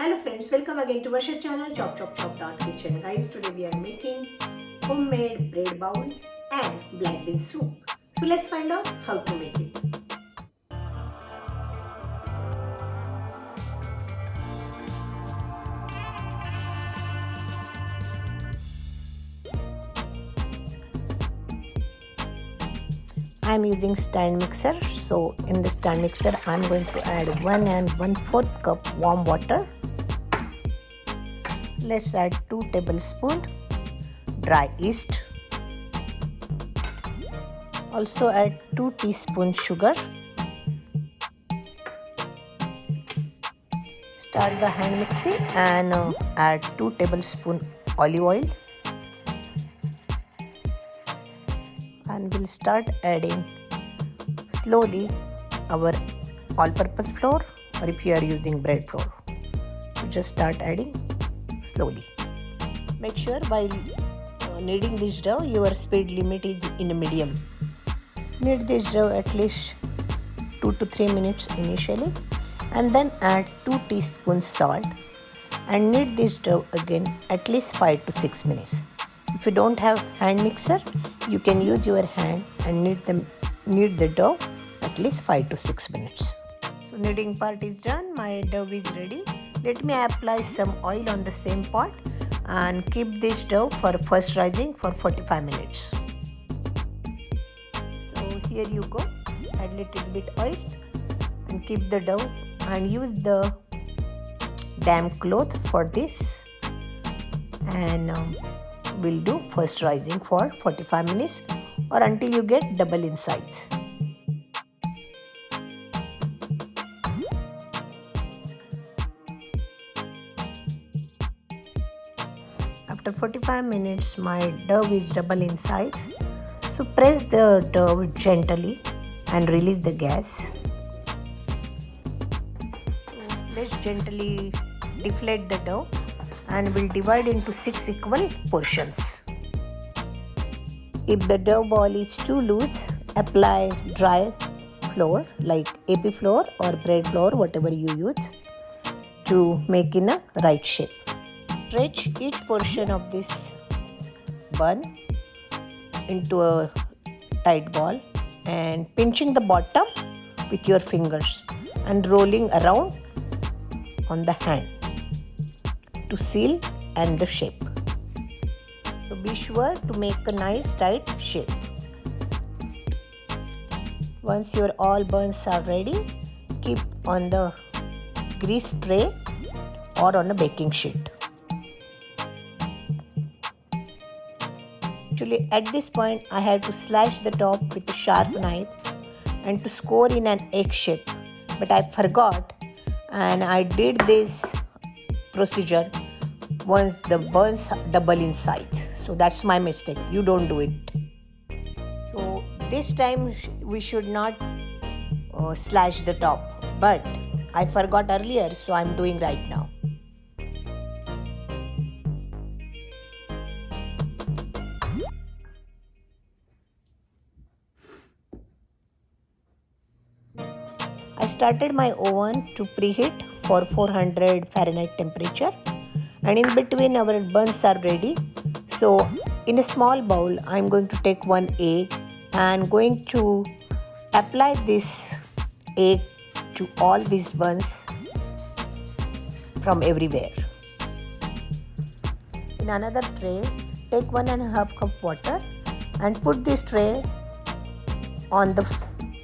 Hello friends, welcome again to our channel Chop Chop Chop Kitchen. Guys, today we are making homemade bread bowl and black bean soup. So let's find out how to make it. I am using stand mixer. So in the stand mixer I am going to add 1 and 1/4 cup warm water. Let's add 2 tablespoons dry yeast. Also add 2 teaspoons sugar. Start the hand mixing and add 2 tablespoons olive oil. And we'll start adding slowly our all-purpose flour, or if you are using bread flour, you just start adding slowly. Make sure while kneading this dough your speed limit is in a medium. Knead this dough at least 2 to 3 minutes initially, and then add 2 teaspoons salt and knead this dough again at least 5 to 6 minutes. If you don't have hand mixer, you can use your hand and knead the dough at least 5 to 6 minutes. So kneading part is done. My dough is ready. Let me apply some oil on the same pot and keep this dough for first rising for 45 minutes. So here you go. Add little bit oil and keep the dough and use the damp cloth for this, and we'll do first rising for 45 minutes or until you get double in size. After 45 minutes my dough is double in size. So press the dough gently and release the gas. So let's gently deflate the dough and we'll divide into 6 equal portions. If the dough ball is too loose, apply dry flour like AP flour or bread flour, whatever you use, to make in a right shape. Stretch each portion of this bun into a tight ball and pinching the bottom with your fingers and rolling around on the hand to seal and the shape. So be sure to make a nice tight shape. Once your all buns are ready, keep on the grease tray or on a baking sheet. Actually at this point I have to slash the top with a sharp knife and to score in an egg shape, but I forgot and I did this procedure once the buns double in size. So that's my mistake. You don't do it. So this time we should not slash the top, but I forgot earlier, so I'm doing right now. I started my oven to preheat for 400 Fahrenheit temperature, and in between our buns are ready. So in a small bowl I'm going to take 1 egg and going to apply this egg to all these buns from everywhere. In another tray, take 1.5 cup water and put this tray on the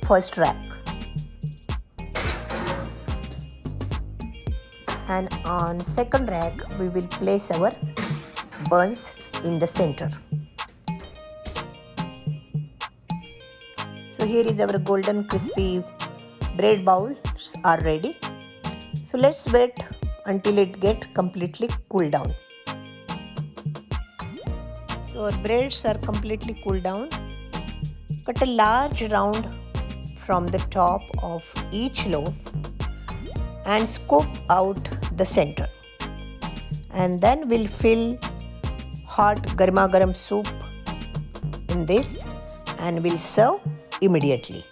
first rack. And on second rack we will place our buns in the center. So here is our golden crispy bread bowls are ready. So let's wait until it get completely cooled down. So our breads are completely cooled down. Cut a large round from the top of each loaf and scoop out the center, and then we'll fill hot garma garam soup in this and we'll serve immediately.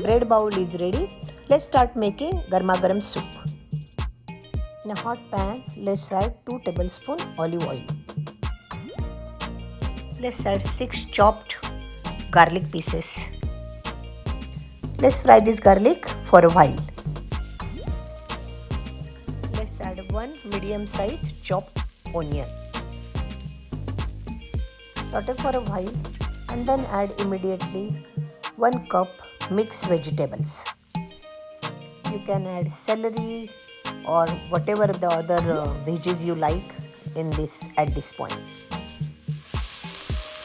bread bowl is ready. Let's start making garma garam soup. In a hot pan, let's add 2 tablespoons olive oil. Let's add 6 chopped garlic pieces. Let's fry this garlic for a while. Let's add 1 medium-sized chopped onion. Saute for a while and then add immediately 1 cup mixed vegetables. You can add celery or whatever the other veggies you like at this point.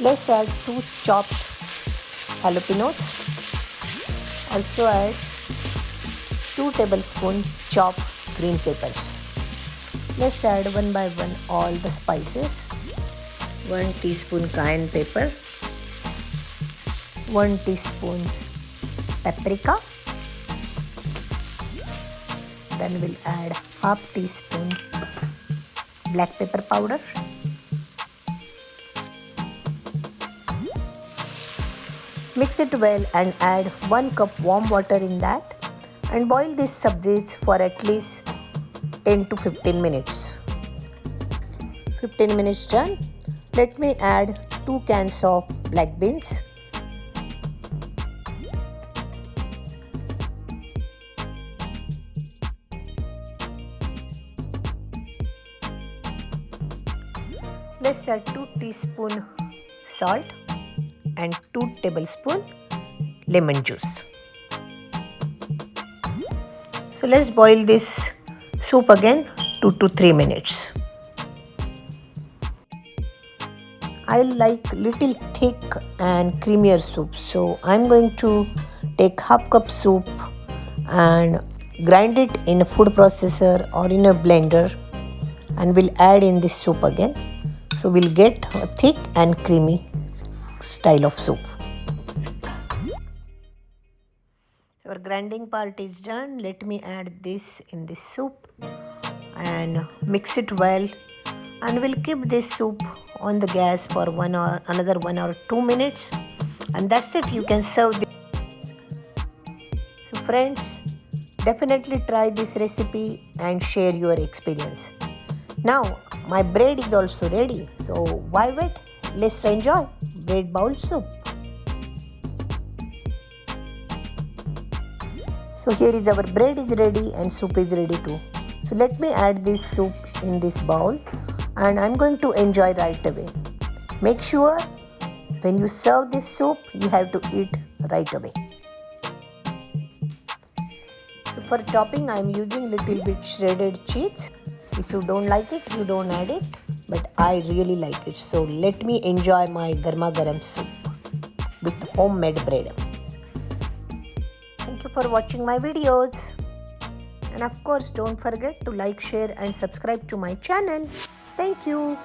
Let's add 2 chopped jalapenos. Also add 2 tablespoons chopped green peppers. Let's add one by one all the spices. 1 teaspoon cayenne pepper, 1 teaspoon paprika. Then we'll add half teaspoon black pepper powder. Mix it well and add 1 cup warm water in that and boil these subjis for at least 10 to 15 minutes. 15 minutes done. Let me add 2 cans of black beans. Let's add 2 teaspoons salt and 2 tablespoons lemon juice. So let's boil this soup again 2 to 3 minutes. I like little thick and creamier soup, so I'm going to take half cup soup and grind it in a food processor or in a blender and we'll add in this soup again. So we'll get a thick and creamy style of soup. Our grinding part is done. Let me add this in this soup and mix it well, and we'll keep this soup on the gas for another 1 or 2 minutes, and that's it. You can serve this. So friends, definitely try this recipe and share your experience. Now my bread is also ready, so why wait? Let's enjoy bread bowl soup. So here is our bread is ready and soup is ready too. So let me add this soup in this bowl and I'm going to enjoy right away. Make sure when you serve this soup, you have to eat right away. So for topping, I am using little bit shredded cheese. If you don't like it, you don't add it, but I really like it. So let me enjoy my garma garam soup with homemade bread. Thank you for watching my videos. And of course, don't forget to like, share and subscribe to my channel. Thank you.